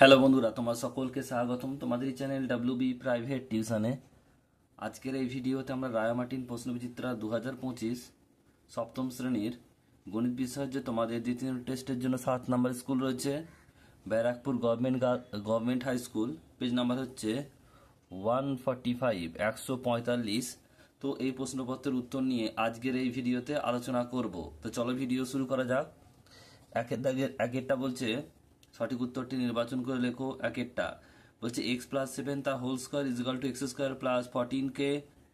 Hello বন্ধুরা, তোমার সকলকে স্বাগতম তোমাদের এই চ্যানেল ডাব্লিউবি প্রাইভেট টিউশনে। আজকের এই ভিডিওতে আমরা রায়ামার্টিন প্রশ্নবিচিত্রা 2025 সপ্তম শ্রেণীর গণিত বিষয়ের যে তোমাদের দ্বিতীয় টেস্টের জন্য 7 নম্বর স্কুল রয়েছে Barrackpore government high school, page number হচ্ছে 145 145। তো এই প্রশ্নপত্রের উত্তর নিয়ে আজকের এই ভিডিওতে আলোচনা করব। তো চলো ভিডিও শুরু করা যাক। একেরটা বলছে সঠিক উত্তরটি নির্বাচন করে লেখো। একেরটা বলছে x+7 তা whole square is equal to x² plus 14k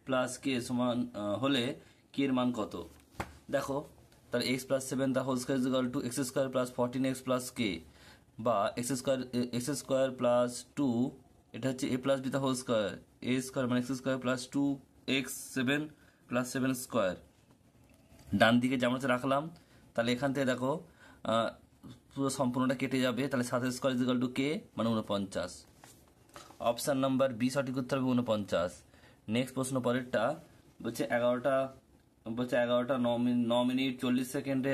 plus K সমান হলে কে এর মান কত। দেখো তাহলে x+7 তা whole square is equal to x² plus 14x plus K, বা x² প্লাস 2, এটা হচ্ছে a প্লাস বি তা হোল স্কোয়ার, a স্কোয়ার মানে x² plus 2x7 plus 7 square. ডান দিকে যেমন রাখলাম, তাহলে এখান থেকে দেখো পুরো সম্পূর্ণটা কেটে যাবে, তাহলে 7² ইজ ইকুয়াল টু কে মানে 49। অপশান নাম্বার বি সঠিক উত্তর হবে 49। নেক্সট প্রশ্ন পরেরটা বলছে 11টা 9 মিনিট 40 সেকেন্ডে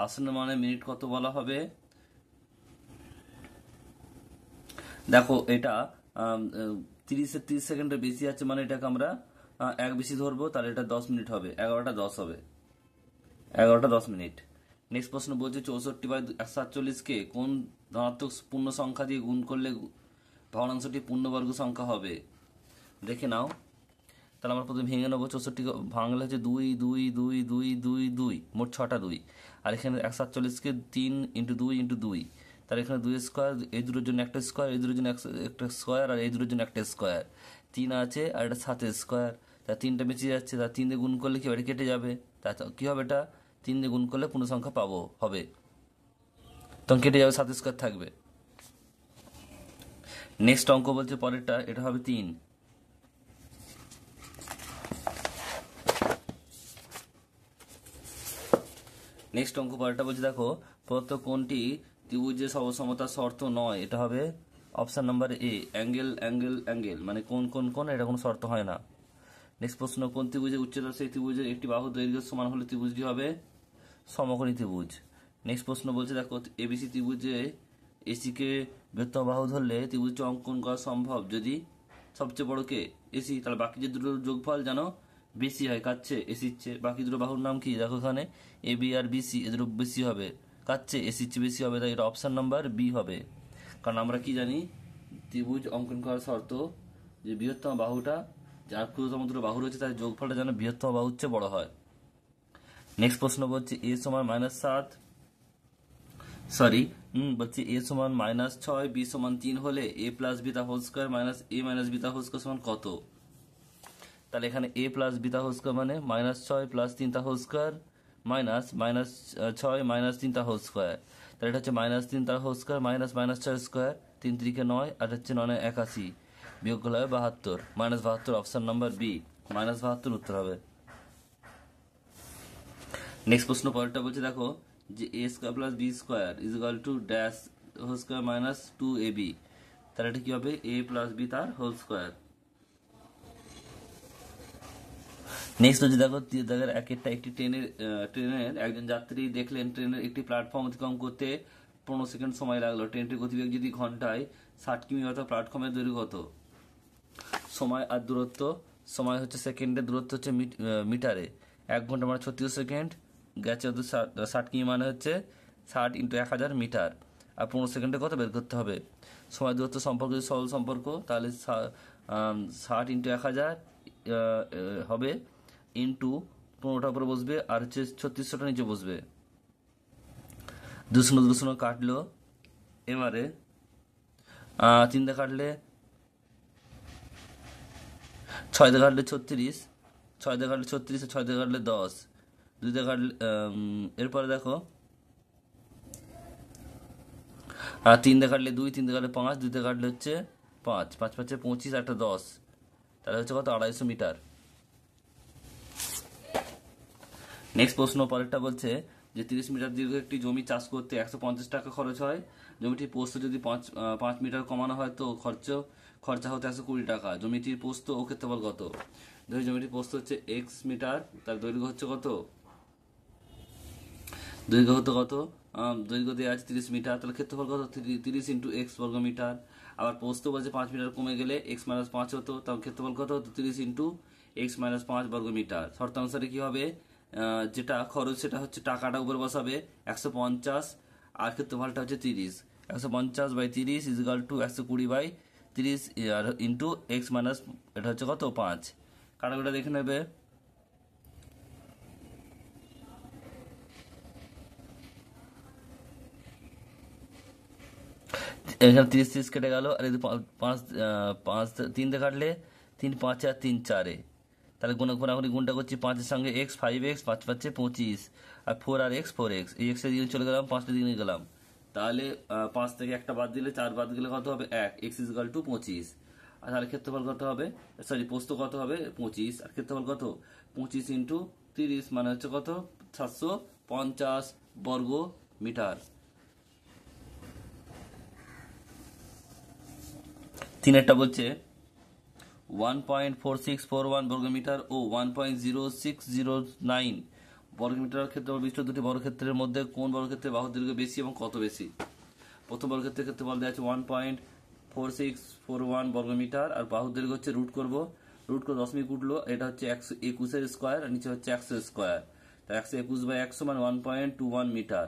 আসন্ন মানে মিনিট কত বলা হবে। দেখো এটা 30 সেকেন্ডের বেশি আছে, মানে এটাকে আমরা এক বেশি ধরবো, তাহলে এটা 10 মিনিট হবে, 11টা 10 হবে, 11টা 10 মিনিট। নেক্সট প্রশ্ন বলছে 64/47কে কোন ধনাত্মক পূর্ণ সংখ্যা দিয়ে গুণ করলে ভগ্নাংশটি পূর্ণবর্গ সংখ্যা হবে। দেখে নাও, তাহলে আমরা প্রথমে ভেঙে নেবো। 64 ভাঙলে হচ্ছে 2 2 2 2 2 2, মোট 6টা 2। আর এখানে 147কে 3 × 2 × 2, তাহলে এখানে 2 স্কোয়ার, এই দুটোর জন্য একটা স্কোয়ার, এই দুটোর জন্য একটা স্কোয়ার, আর এই দুটোর জন্য একটা স্কোয়ার। 3 আছে আর এটা 7 স্কোয়ার, তা 3টা বেঁচে যাচ্ছে, তা 3 দিয়ে গুণ করলে কি এটা কেটে যাবে, তা কি হবে, এটা 3 দিয়ে গুণ করলে পূর্ণ সংখ্যা হবে, তখন কেটে যাবে, 7 স্কোয়ার থাকবে। নেক্সট অঙ্ক বলছে পরেরটা, এটা হবে 3। নেক্সট অঙ্ক পরেরটা বলছে দেখো প্রদত্ত কোনটি ত্রিভুজের সমসমতার শর্ত নয়। এটা হবে অপশন নাম্বার এ, অ্যাঙ্গেল মানে কোন এটা কোনো শর্ত হয় না। নেক্সট প্রশ্ন, কোন ত্রিভুজের উচ্চতা সেই ত্রিভুজের একটি বাহু দৈর্ঘ্য সমান হলে ত্রিভুজটি হবে সমকোণী ত্রিভুজ। নেক্সট প্রশ্ন বলছে দেখো এবিসি ত্রিভুজে এসিকে বৃহত্তম বাহু ধরলে ত্রিভুজটি অঙ্কন করা সম্ভব যদি সবচেয়ে বড় কে এসি, তাহলে বাকি যে দুটোর যোগফল জানো বেশি হয় কাচ্ছে এসির চেয়ে। বাকি দুটো বাহুর নাম কি দেখো, এখানে এ বি আর বিসি, এদের বেশি হবে কাচ্ছে এসির চেয়ে বেশি হবে, তাই এটা অপশন নাম্বার বি হবে। কারণ আমরা কি জানি, ত্রিভুজ অঙ্কন করার শর্ত যে বৃহত্তম বাহুটা যার ক্ষুদ্রতম দুটো বাহু রয়েছে তার যোগফলটা যেন বৃহত্তম বাহুর চেয়ে বড় হয়। নেক্সট প্রশ্ন বলছে এ সমান -6 বি সমান 3 হলে a প্লাস বি তা whole square minus a minus B তা হোল স্কোয়ার সমান কত। তাহলে এখানে a প্লাস বি তা হোল স্কোয়ার মানে -6 প্লাস 3 তা হোল স্কোয়ার মাইনাস -6 মাইনাস 3 তা হোল স্কোয়ার, তাহলে এটা হচ্ছে -3 তা হোল স্কোয়ার মাইনাস -6 স্কোয়ার, 3 × 3 = 9, আর হচ্ছে 9 × 81, বিয়োগ করলে হবে 72, -72 অপশন নাম্বার বি, -72 উত্তর হবে। নেক্সট প্রশ্ন পরেরটা বলছে দেখো যে a² plus b² is equal to dash whole square minus 2ab, তাহলে এটা কি হবে a প্লাস বি তার হোল স্কোয়ার। নেক্সট হচ্ছে দেখো একটি ট্রেনের একজন যাত্রী দেখলেন ট্রেনের একটি প্ল্যাটফর্ম অতিক্রম করতে 15 সেকেন্ড সময় লাগলো। ট্রেনটির গতিবেগ যদি ঘন্টায় 60 কিমি, অর্থাৎ প্ল্যাটফর্মের দৈর্ঘ্য কত। সময় আর দূরত্ব, সময় হচ্ছে সেকেন্ডে, দূরত্ব হচ্ছে মিটারে। 1 ঘন্টা মানে 36 সেকেন্ড, গেছে 60 কিমি মানে হচ্ছে 60 × 1000 মিটার, আর 15 সেকেন্ডে কত বের করতে হবে। সময় দূরত্ব সম্পর্ক যদি সরল সম্পর্ক, তাহলে 60 × 1000 হবে ইন্টু 15টা উপরে বসবে, আর হচ্ছে 3600টা নিচে বসবে। 200 কাটলো, এবারে 3 দিয়ে কাটলে 6 দিয়ে কাটলে 36, 6 দিয়ে কাটলে 36, 6 দিয়ে কাটলে 10, 2 দিয়ে কাটলে এরপরে দেখো 3 দিয়ে কাটলে 2, 3 দিয়ে কাটলে 5, 2 দিয়ে কাটলে হচ্ছে 5, 5 5 25, একটা 10, তাহলে হচ্ছে কত 250 মিটার। নেক্সট প্রশ্ন পরেরটা বলছে যে 30 মিটার দীর্ঘ একটি জমি চাষ করতে 150 টাকা খরচ হয়। জমিটির প্রস্থ যদি 5 মিটার কমানো হয় তো খরচা হতো 120 টাকা। জমিটির প্রস্থ ও ক্ষেত্রফল কত। ধরি জমিটির প্রস্থ হচ্ছে x মিটার, তার দৈর্ঘ্য হচ্ছে কত, দৈর্ঘ্য দেওয়া আছে 30 মিটার, তাহলে ক্ষেত্রফল কত 30 ইন্টু এক্স বর্গ মিটার। আবার প্রস্থ বলছে 5 মিটার কমে গেলে এক্স মাইনাস 5 হতো, তখন ক্ষেত্রফল কত হতো 30 ইন্টু এক্স মাইনাস 5 বর্গ মিটার। শর্তানুসারে কি হবে, যেটা খরচ সেটা হচ্ছে টাকাটা উপরে বসাবে 150 আর ক্ষেত্রফলটা হচ্ছে 30, 150/30 ইজিক্যাল টু 120/30 আর ইন্টু এক্স মাইনাস এটা হচ্ছে কত 5। কাটাকুটা দেখে নেবে। এখানে 30 কেটে গেল, আর এই 5 3 দিয়ে কাটলে 3 5 আর 3 4, তাহলে কোনাকুনি গুণটা করছি 5 এর সঙ্গে এক্স 5x 5 পাচ্ছে 25 আর 4 আর এক্স 4x, এই এক্সের দিকে চলে গেলাম 5টা দিকে গেলাম, তাহলে 5 থেকে একটা বাদ দিলে 4 বাদ গেলে কত হবে 1, এক্স ইজিক্যাল টু 25। আর তাহলে ক্ষেত্রফল কত হবে, সরি প্রস্থ কত হবে 25 আর ক্ষেত্রফল কত 25 ইন্টু 30 মানে হচ্ছে কত 750 বর্গ মিটার। তিনেরটা বলছে 1.4641 বর্গমিটার ও 1.0609 বর্গমিটার ক্ষেত্রফল বিশিষ্ট দুটি বর্গক্ষেত্রের মধ্যে কোন বর্গক্ষেত্রের বাহুর দৈর্ঘ্য বেশি এবং কত বেশি। প্রথম বর্গক্ষেত্রের ক্ষেত্রফল দেওয়া আছে 1.4641 বর্গমিটার আর বাহুর দৈর্ঘ্য হচ্ছে রুট করব দশমিক উঠলো, এটা হচ্ছে 121 স্কোয়ার আর নিচে হচ্ছে 100 স্কোয়ার, তাই 121/100 মানে 1.21 মিটার।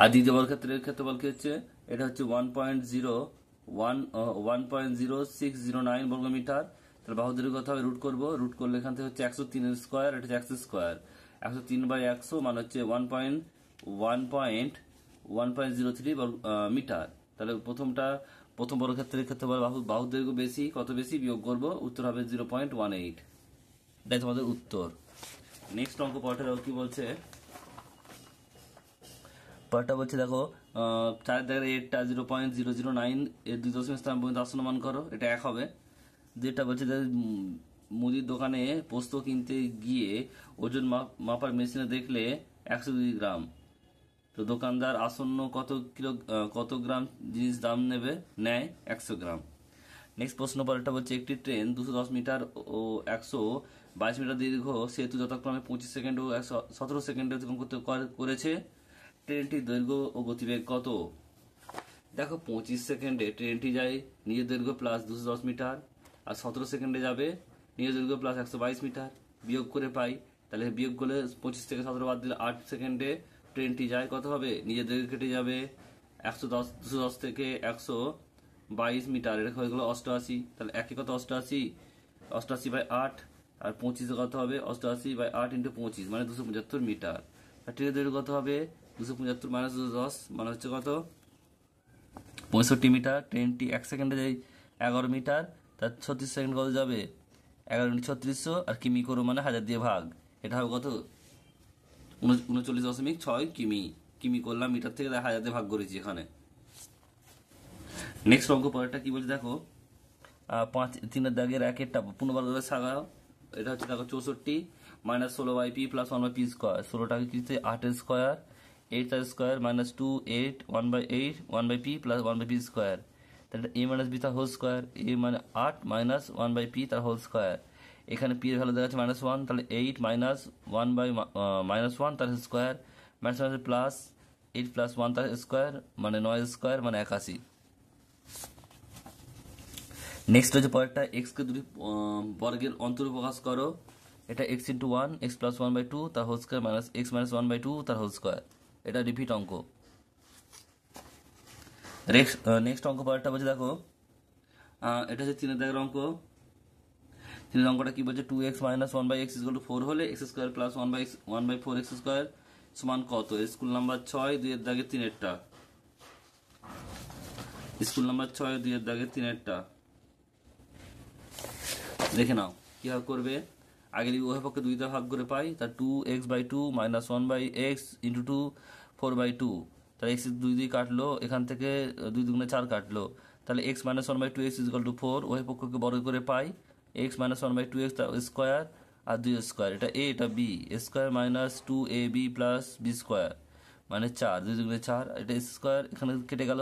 আর দ্বিতীয় বর্গক্ষেত্রের ক্ষেত্রফল কি হচ্ছে, এটা হচ্ছে 1.0609 বর্গমিটার, তাহলে বাহুর দৈর্ঘ্য কত হবে রুট করলে এখান থেকে হচ্ছে 103 স্কোয়ার, এটা হচ্ছে 100 স্কোয়ার, 103/100 মানে হচ্ছে 1.03 মিটার। তাহলে প্রথম বর্গক্ষেত্রের ক্ষেত্রফল বাহুর দৈর্ঘ্য বেশি, কত বেশি বিয়োগ করব, উত্তর হবে 0.18, এটাই তোমাদের উত্তর। নেক্সট অঙ্ক পরেরটা কি বলছে, পরেরটা বলছে দেখো 4 জায়গায় 8টা 0.009 এর 2 দশমিক স্থান পর্যন্ত আসন্ন মান করো, এটা 1 হবে। যেটা বলছে মুদির দোকানে পোস্ত কিনতে গিয়ে ওজন মাপার মেশিনে দেখলে 102 গ্রাম, তো দোকানদার আসন্ন কত গ্রাম জিনিস দাম নেয় 100 গ্রাম। নেক্সট প্রশ্ন পরেরটা বলছে একটি ট্রেন 210 মিটার ও 122 মিটার দীর্ঘ সেতু যথাক্রমে 25 সেকেন্ড ও 17 সেকেন্ডে অতিক্রম করেছে, ট্রেনটির দৈর্ঘ্য ও গতিবেগ কত। দেখো 25 সেকেন্ডে ট্রেনটি যায় নিজের দৈর্ঘ্য প্লাস 210 মিটার আর 17 সেকেন্ডে যাবে নিজের দৈর্ঘ্য প্লাস 122 মিটার, বিয়োগ করে পাই, তাহলে বিয়োগ করলে 25 থেকে 17 বাদ দিলে 8 সেকেন্ডে ট্রেনটি যায় কত হবে, নিজের দৈর্ঘ্য কেটে যাবে 210 থেকে 122 মিটার, এটা হয়ে গেল 88, তাহলে একে কত 88/8 আর 25 কত হবে 88/8 ইন্টু 25 মানে 275 মিটার। আর ট্রেনের দৈর্ঘ্য কত হবে 275 মাইনাস 210 মানে হচ্ছে কত 65 মিটার। ট্রেনটি 1 সেকেন্ডে যায় 11 মিটার, তার 36 সেকেন্ড কত যাবে 11 × 3600 আর কিমি করো মানে 1000 দিয়ে ভাগ, এটা হবে কত 39.6 কিমি করলাম, মিটার থেকে 1000 দিয়ে ভাগ করেছি এখানে। নেক্সট অঙ্ক পরেরটা কি বলছে দেখো 3 দাগের 1-এরটা পুনর্বর্গ করে সাজাও, এটা হচ্ছে দেখো 64 minus 16/p plus 1/p square, 16টাকে কি 8 square 8 square minus 2 8 1/8 1/p plus 1/p square, তাহলে a মাইনাস b তার হোল স্কোয়ার, a মানে 8 মাইনাস 1/p তার হোল স্কোয়ার, এখানে p এর ভ্যালু দেখা যাচ্ছে -1, তাহলে 8 মাইনাস 1 তার স্কোয়ার মাইনাস প্লাস 8 প্লাস 1 তার স্কোয়ার মানে 9 স্কোয়ার মানে 81। নেক্সট হচ্ছে পরেরটা x কে দুটি বর্গের অন্তর প্রকাশ করো, এটা x × 1 x + 1/2 তার হোল স্কোয়ার মাইনাস x - 1/2 তার হোল স্কোয়ার, এটা রিপিট অঙ্ক। নেক্সট অঙ্ক পরেরটা বলছে দেখো এটা হচ্ছে 3 দাগের অঙ্ক। 3 অঙ্কটা কি বলছে 2x - 1/x = 4 হলে x² + 1/4x² সমান কত। স্কুল নাম্বার 6 2 দাগের 3-এরটা, স্কুল নাম্বার 6 2 দাগের 3-এরটা দেখে নাও কিভাবে করবে। আগে উভয় পক্ষে 2 দিয়ে ভাগ করে পাই, তার 2x/2 - 1/x × 2 4/2, তাহলে x 2 দিয়ে কাটলো, এখান থেকে 2 × 4 কাটলো, তাহলে x - 1/2x = 4, উভয় পক্ষকে বর্গ করে পাই x - 1/2x স্কোয়ার আর 2 স্কোয়ার, এটা a এটা b square minus 2ab + b square মানে 4, 2 × 4 এটা স্কোয়ার, এখানে কেটে গেল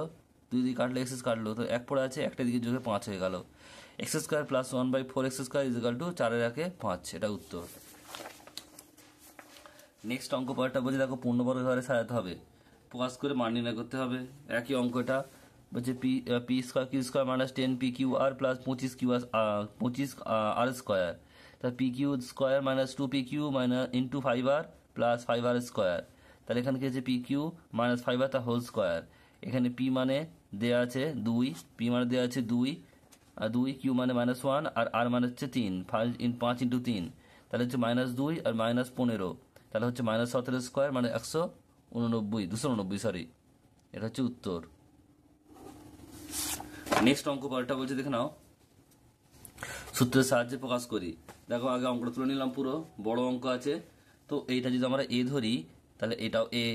2 দিয়ে কাটলে x কাটলো, তো 1 পড়ে আছে, একটা দিকে যোগে 5 হয়ে গেল, x² + 1/4x² = 4 এর 1-এ 5, এটা উত্তর। নেক্সট অঙ্ক পরেরটা বলছে দেখো পূর্ণবর্গ ঘরে সাজাতে হবে, প্রকাশ করে মান নির্ণয় করতে হবে। একই অঙ্কটা বলছে P square Q square minus 10 P Q R plus 25 R square, তা P Q square minus 2 P Q minus into 5 R plus 5 R square. তাহলে এখানে কি আছে পি কিউ মাইনাস 5 আর তার হোল স্কোয়ার। এখানে পি মানে দেওয়া আছে 2, পি মানে দেওয়া আছে 2 আর 2, কিউ মানে -1 আর মানে হচ্ছে 3, 5 ইন্টু 3, তাহলে হচ্ছে -2 আর -15, তাহলে হচ্ছে -17 স্কোয়ার মানে 289, সরি, এটা হচ্ছে উত্তর। নেক্সট অঙ্ক পরেরটা বলছে দেখে নাও, সূত্রের সাহায্যে প্রকাশ করি। দেখো আগে অঙ্কটা তুলে নিলাম, পুরো বড় অঙ্ক আছে। তো এইটা যদি আমরা এ ধরি তাহলে এটাও এ,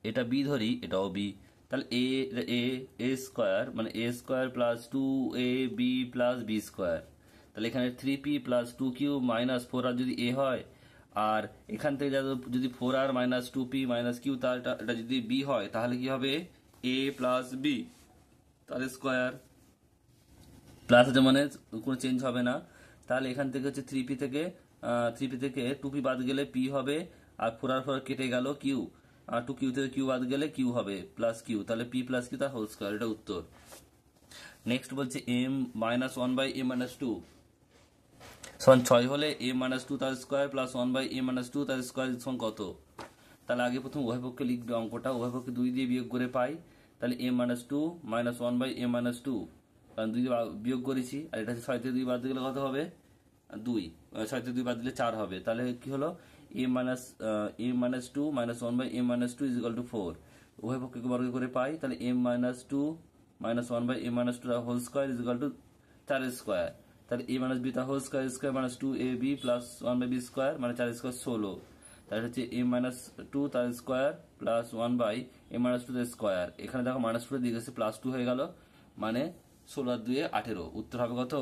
এটা বি ধরি এটাও বি, তাহলে এ স্কোয়ার মানে A square plus 2ab plus B square. তাহলে এখানে 3p plus 2q minus 4r যদি এ হয়, আর এখান থেকে যদি 4r minus 2p minus Q তার এটা যদি বি হয়, তাহলে কি হবে এ প্লাস বি তার স্কোয়ার। প্লাস আছে মানে কোনো চেঞ্জ হবে না। তাহলে এখান থেকে হচ্ছে 3p থেকে 2p বাদ গেলে p হবে, আর 4r কেটে গেল কিউ, আর 2q থেকে কিউ বাদ গেলে কিউ হবে প্লাস কিউ, তাহলে p প্লাস কিউ তার হোল স্কোয়ার, এটা উত্তর। নেক্সট বলছে m মাইনাস 1/m মাইনাস 2 সমান 6 হলে m মাইনাস 2 তার স্কোয়ার প্লাস 1/m মাইনাস 2 তার স্কোয়ার সমান কত? তাহলে আগে প্রথম উভয়পক্ষে লিখবে অঙ্কটা, উভয়পক্ষে 2 দিয়ে বিয়োগ করে পাই, তাহলে m minus 2 minus 1/m minus 2, কারণ 2 দিয়ে বিয়োগ করেছি, আর এটা হচ্ছে 6 থেকে 2 বাদ দিলে কত হবে 2, 6 থেকে 2 বাদ দিলে 4 হবে। তাহলে কি হলো m minus 2 minus 1/m minus 2 is equal to 4, উভয় পক্ষকে বর্গ করে পাই, তাহলে m minus 2 minus 1/m minus 2 whole square is equal to 4 square. তাহলে a মাইনাস b তা whole square minus 2ab plus 1/b square মানে 4 স্কোয়ার 16, তাহলে হচ্ছে m মাইনাস 2 তার স্কোয়ার প্লাস 1/m মাইনাস 2 তার স্কোয়ার। এখানে দেখো মাইনাস 2 দিয়ে গেছে প্লাস 2 হয়ে গেল, মানে 16 আর 2 18, উত্তর হবে কত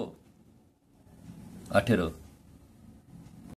18।